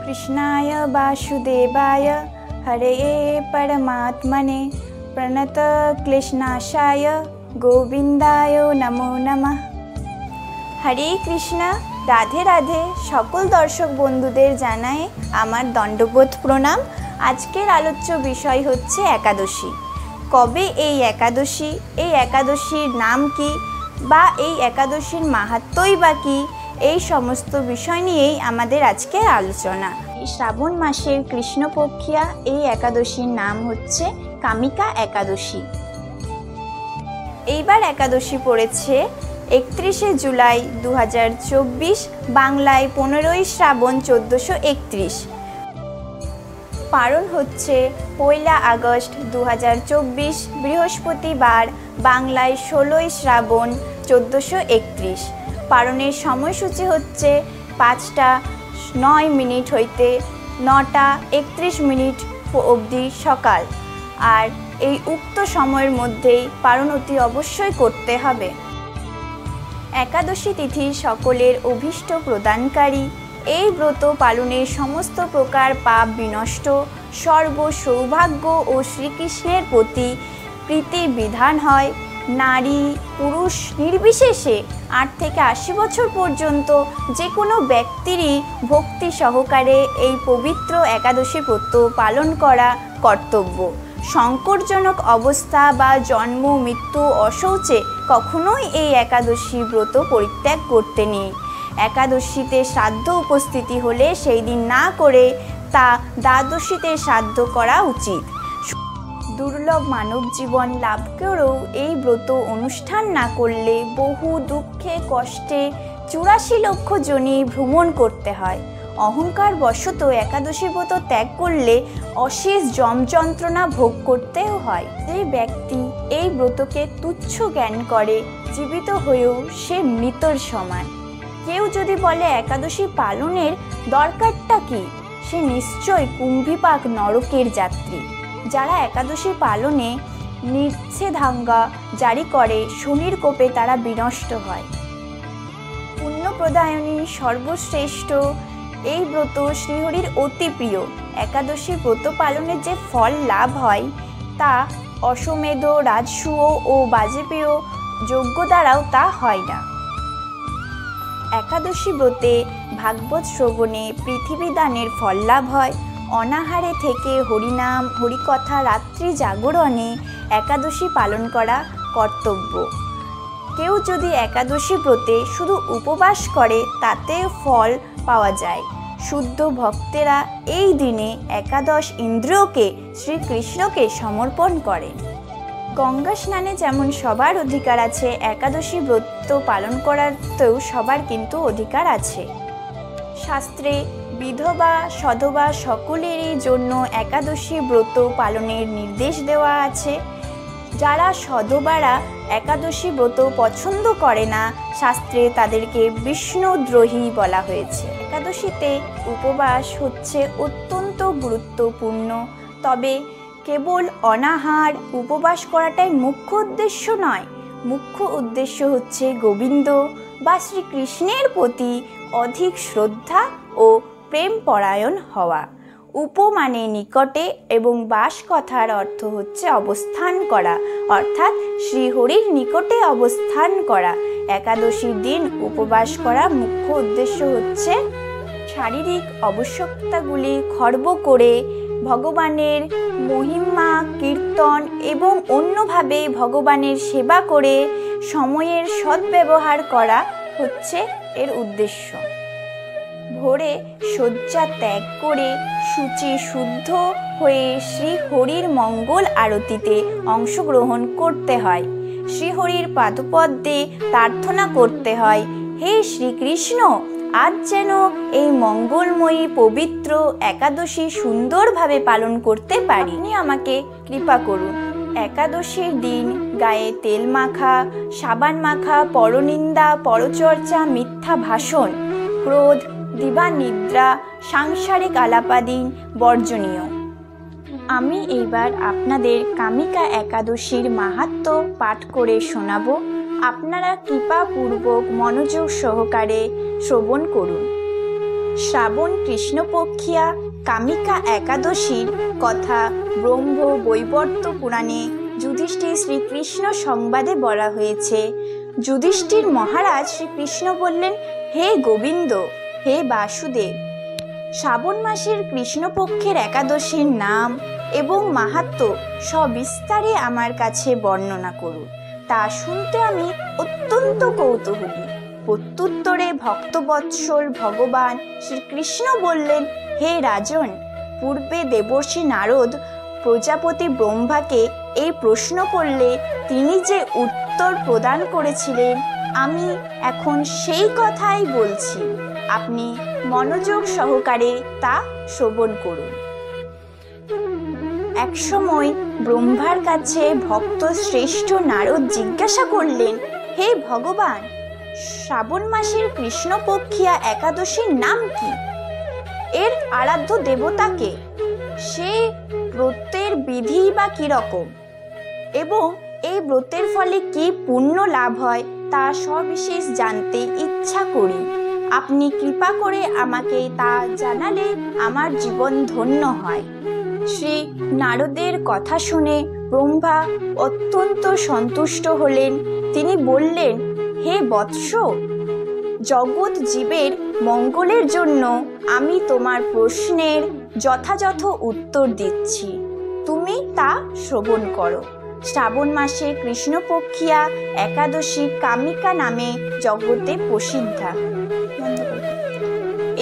कृष्णाय वासुदेवाय हरये परमात्मने प्रणतक्लेशनाशाय गोविंदाय नमो नमः। हरे कृष्ण। राधे राधे। सकल दर्शक बंधुदेर जानाई आमार दंडबोध प्रणाम। आजकेर आलोच्य विषय होच्छे एकादशी। कबे এই एकादशी, এই एकादशीर नाम की बा এই एकादशीर माहात्म्यই बा की, এই সমস্ত বিষয় নিয়েই আমাদের আজকের আলোচনা। শ্রাবণ মাসের কৃষ্ণপক্ষিয়া এই একাদশীর নাম হচ্ছে কামিকা একাদশী। এইবার একাদশী পড়েছে 31শে জুলাই 2024, বাংলায় 15ই শ্রাবণ 1431। পারণ হচ্ছে 1 আগস্ট 2024 বৃহস্পতিবার, বাংলায় 16ই শ্রাবণ 1431। পারণের সময়সূচি হচ্ছে 5টা 9 মিনিট হইতে 9টা 31 মিনিট অবধি সকাল। আর এই উক্ত সময়ের মধ্যেই পারণ অতি অবশ্যই করতে হবে। একাদশী তিথি সকলের অভীষ্ট প্রদানকারী। এই ব্রত পালনের সমস্ত প্রকার পাপ বিনষ্ট, সর্ব সৌভাগ্য ও শ্রীকৃষ্ণের প্রতি প্রীতির বিধান হয়। নারী পুরুষ নির্বিশেষে 8 থেকে 80 বছর পর্যন্ত যে কোনো ব্যক্তিরই ভক্তি সহকারে এই পবিত্র একাদশী ব্রত পালন করা কর্তব্য। সংকটজনক অবস্থা বা জন্ম মৃত্যু অশৌচে কখনোই এই একাদশী ব্রত পরিত্যাগ করতে নেই। একাদশীতে শ্রাদ্ধ উপস্থিতি হলে সেই দিন না করে তা দ্বাদশীতে শ্রাদ্ধ করা উচিত। দুর্লভ মানব জীবন লাভ করেও এই ব্রত অনুষ্ঠান না করলে বহু দুঃখে কষ্টে 84 লক্ষ জনই ভ্রমণ করতে হয়। অহংকার বশত একাদশী ব্রত ত্যাগ করলে অশেষ যমযন্ত্রণা ভোগ করতেও হয়। যে ব্যক্তি এই ব্রতকে তুচ্ছ জ্ঞান করে, জীবিত হয়েও সে মৃতর সমান। কেউ যদি বলে একাদশী পালনের দরকারটা কি, সে নিশ্চয় কুম্ভীপাক নরকের যাত্রী। যারা একাদশী পালনে নিষেধাজ্ঞা জারি করে, শনির কোপে তারা বিনষ্ট হয়। পুণ্যপ্রদায়নী সর্বশ্রেষ্ঠ এই ব্রত শ্রীহরির অতি প্রিয়। একাদশী ব্রত পালনের যে ফল লাভ হয় তা অশ্বমেধ, রাজসূয় ও বাজপেয় যজ্ঞ দ্বারাও তা হয় না। একাদশী ব্রতে ভাগবত শ্রবণে পৃথিবী দানের ফল লাভ হয়। অনাহারে থেকে হরিনাম হরিকথা রাত্রি জাগরণে একাদশী পালন করা কর্তব্য। কেউ যদি একাদশী ব্রতে শুধু উপবাস করে তাতে ফল পাওয়া যায়। শুদ্ধ ভক্তেরা এই দিনে একাদশ ইন্দ্রিয়কে শ্রীকৃষ্ণকে সমর্পণ করেন। গঙ্গা স্নানে যেমন সবার অধিকার আছে, একাদশী ব্রত পালন করাতেও সবার কিন্তু অধিকার আছে। শাস্ত্রে বিধবা সধবা সকলেরই জন্য একাদশী ব্রত পালনের নির্দেশ দেওয়া আছে। যারা সধবারা একাদশী ব্রত পছন্দ করে না, শাস্ত্রে তাদেরকে বিষ্ণুদ্রোহী বলা হয়েছে। একাদশীতে উপবাস হচ্ছে অত্যন্ত গুরুত্বপূর্ণ। তবে কেবল অনাহার উপবাস করাটাই মুখ্য উদ্দেশ্য নয়। মুখ্য উদ্দেশ্য হচ্ছে গোবিন্দ বা শ্রীকৃষ্ণের প্রতি অধিক শ্রদ্ধা ও প্রেম পরায়ণ হওয়া। উপ মানে নিকটে এবং বাস কথার অর্থ হচ্ছে অবস্থান করা, অর্থাৎ শ্রীহরির নিকটে অবস্থান করা। একাদশীর দিন উপবাস করা মুখ্য উদ্দেশ্য হচ্ছে শারীরিক আবশ্যকতাগুলি খর্ব করে ভগবানের মহিমা কীর্তন এবং অন্যভাবে ভগবানের সেবা করে সময়ের সদ্ব্যবহার করা হচ্ছে এর উদ্দেশ্য। ভোরে শয্যা ত্যাগ করে শুচি শুদ্ধ হয়ে শ্রীহরির মঙ্গল আরতিতে অংশগ্রহণ করতে হয়। শ্রীহরির পাদপদ্মে প্রার্থনা করতে হয়, হে শ্রীকৃষ্ণ, আজ যেন এই মঙ্গলময়ী পবিত্র একাদশী সুন্দরভাবে পালন করতে পারি, আপনি আমাকে কৃপা করুন। একাদশীর দিন গায়ে তেল মাখা, সাবান মাখা, পরনিন্দা, পরচর্চা, মিথ্যা ভাষণ, ক্রোধ, দিবানিদ্রা, সাংসারিক আলাপাদি বর্জনীয়। আমি এইবার আপনাদের কামিকা একাদশীর মাহাত্ম্য পাঠ করে শোনাবো। আপনারা কৃপাপূর্বক মনোযোগ সহকারে শ্রবণ করুন। শ্রাবণ কৃষ্ণপক্ষিয়া কামিকা একাদশীর কথা ব্রহ্ম বৈবর্ত পুরাণে যুধিষ্ঠির শ্রীকৃষ্ণ সংবাদে বলা হয়েছে। যুধিষ্ঠির মহারাজ শ্রীকৃষ্ণ বললেন, হে গোবিন্দ, হে বাসুদেব, শ্রাবণ মাসের কৃষ্ণপক্ষের একাদশীর নাম এবং মাহাত্ম্য সবিস্তারে আমার কাছে বর্ণনা করুন। তা শুনতে আমি অত্যন্ত কৌতূহলী। প্রত্যুত্তরে ভক্তবৎসল ভগবান শ্রীকৃষ্ণ বললেন, হে রাজন, পূর্বে দেবর্ষি নারদ প্রজাপতি ব্রহ্মাকে এই প্রশ্ন করলে তিনি যে উত্তর প্রদান করেছিলেন, আমি এখন সেই কথাই বলছি। আপনি মনোযোগ সহকারে তা শ্রবণ করুন। একসময় ব্রহ্মার কাছে ভক্ত শ্রেষ্ঠ নারদ জিজ্ঞাসা করলেন, হে ভগবান, শ্রাবণ মাসের কৃষ্ণপক্ষিয়া একাদশীর নাম কি? এর আরাধ্য দেবতাকে? সে ব্রতের বিধি বা কিরকম? এবং এই ব্রতের ফলে কি পুণ্য লাভ হয় তা সবিশেষ জানতে ইচ্ছা করি। আপনি কৃপা করে আমাকে তা জানালে আমার জীবন ধন্য হয়। শ্রী নারদের কথা শুনে ব্রহ্মা অত্যন্ত সন্তুষ্ট হলেন। তিনি বললেন, হে বৎস, জগৎ জীবের মঙ্গলের জন্য আমি তোমার প্রশ্নের যথাযথ উত্তর দিচ্ছি, তুমি তা শ্রবণ করো। শ্রাবণ মাসে কৃষ্ণপক্ষিয়া একাদশী কামিকা নামে জগতে প্রসিদ্ধা।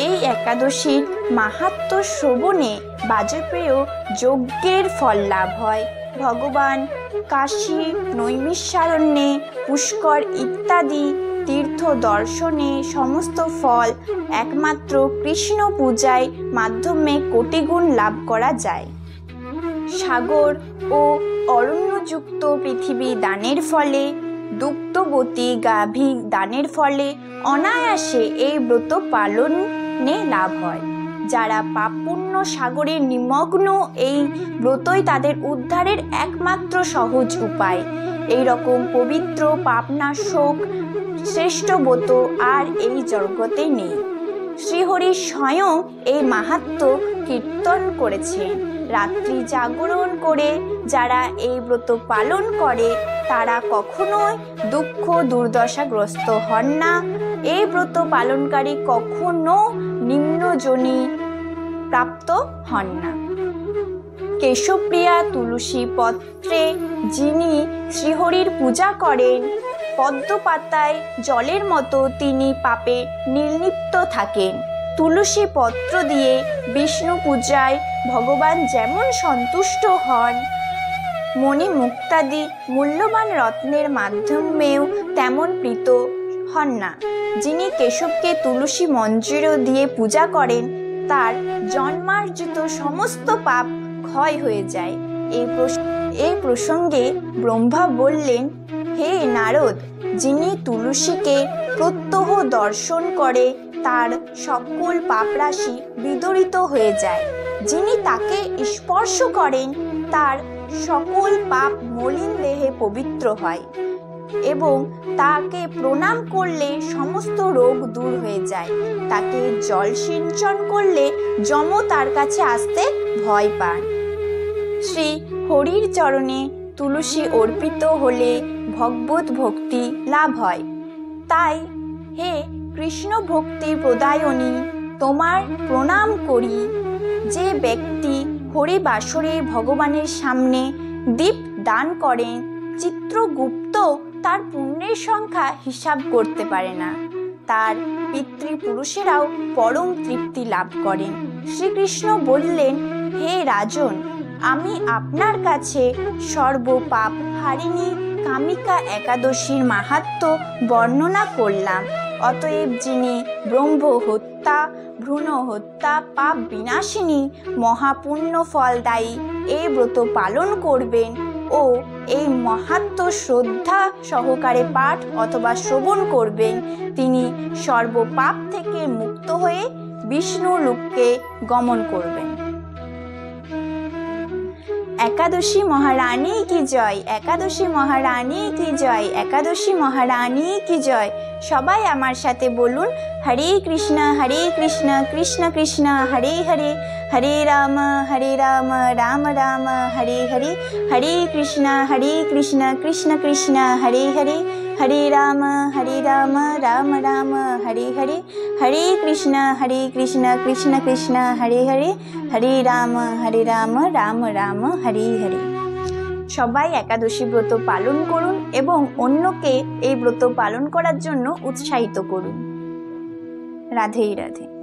এই একাদশীর মাহাত্ম্য শ্রবণে বাজপেয় যজ্ঞের ফল লাভ হয়। ভগবান কাশী, নৈমিষারণ্যে, পুষ্কর ইত্যাদি তীর্থ দর্শনে সমস্ত ফল একমাত্র কৃষ্ণ পূজায় মাধ্যমে কোটিগুণ লাভ করা যায়। সাগর ও অরণ্যযুক্ত পৃথিবী দানের ফলে, দুগ্ধবতী গাভী দানের ফলে অনায়াসে এই ব্রত পালনে লাভ হয়। যারা পাপপুণ্য সাগরে নিমগ্ন, এই ব্রতই তাদের উদ্ধারের একমাত্র সহজ উপায়। এই রকম পবিত্র পাপনাশক শ্রেষ্ঠ ব্রত আর এই জগতে নেই। শ্রীহরি স্বয়ং এই মাহাত্ম্য কীর্তন করেছেন। রাত্রি জাগরণ করে যারা এই ব্রত পালন করে তারা কখনোই দুঃখ দুর্দশাগ্রস্ত হন না। এই ব্রত পালনকারী কখনো নিম্নজনী প্রাপ্ত হন না। কেশবপ্রিয়া তুলসী পত্রে যিনি শ্রীহরির পূজা করেন, পদ্ম পাতায় জলের মতো তিনি পাপে নির্লিপ্ত থাকেন। তুলসী পত্র দিয়ে বিষ্ণু পূজায় ভগবান যেমন সন্তুষ্ট হন, মণি মুক্তাদি মূল্যবান রত্নের মাধ্যমেও তেমন প্রীত হন না। যিনি কেশবকে তুলসী মঞ্জুর দিয়ে পূজা করেন তার জন্মার্জিত সমস্ত পাপ ক্ষয় হয়ে যায়। এই প্রসঙ্গে ব্রহ্মা বললেন, হে নারদ, যিনি তুলসীকে প্রত্যহ দর্শন করে তার সকল পাপরাশি বিদরিত হয়ে যায়। যিনি তাকে স্পর্শ করেন তার সকল পাপ মলিন দেহে পবিত্র হয় এবং তাকে প্রণাম করলে সমস্ত রোগ দূর হয়ে যায়। তাকে জল সিঞ্চন করলে যম তার কাছে আসতে ভয় পান। শ্রী হরির চরণে তুলসী অর্পিত হলে ভগবত ভক্তি লাভ হয়। তাই হে কৃষ্ণ ভক্তি প্রদায়নী, তোমার প্রণাম করি। যে ব্যক্তি হরি বাসরে ভগবানের সামনে দীপ দান করেন, চিত্রগুপ্ত তার পুণ্যের সংখ্যা হিসাব করতে পারে না। তার পিতৃপুরুষেরাও পরম তৃপ্তি লাভ করেন। শ্রীকৃষ্ণ বললেন, হে রাজন, আমি আপনার কাছে সর্বপাপ হারিণী কামিকা একাদশীর মাহাত্ম্য বর্ণনা করলাম। অতএব যিনি ব্রহ্ম হত্যা, ভ্রূণ হত্যা, পাপ বিনাশিনী, মহাপুণ্য ফলদায়ী এই ব্রত পালন করবেন ও এই মাহাত্ম্য শ্রদ্ধা সহকারে পাঠ অথবা শ্রবণ করবেন, তিনি সর্বপাপ থেকে মুক্ত হয়ে বিষ্ণু লোককে গমন করবেন। একাদশী মহারানী কি জয়, একাদশী মহারানী কি জয়, একাদশী মহারানী কি জয়। সবাই আমার সাথে বলুন, হরে কৃষ্ণ কৃষ্ণ কৃষ্ণ হরে হরে, হরে রাম রাম রাম হরে হরে, হরে কৃষ্ণ কৃষ্ণ কৃষ্ণ হরে হরে, হরে রাম রাম রাম হরে হরে, হরে কৃষ্ণ কৃষ্ণ কৃষ্ণ হরে হরে, হরে রাম রাম রাম হরে হরে। সবাই একাদশী ব্রত পালন করুন এবং অন্যকে এই ব্রত পালন করার জন্য উৎসাহিত করুন। রাধে রাধে।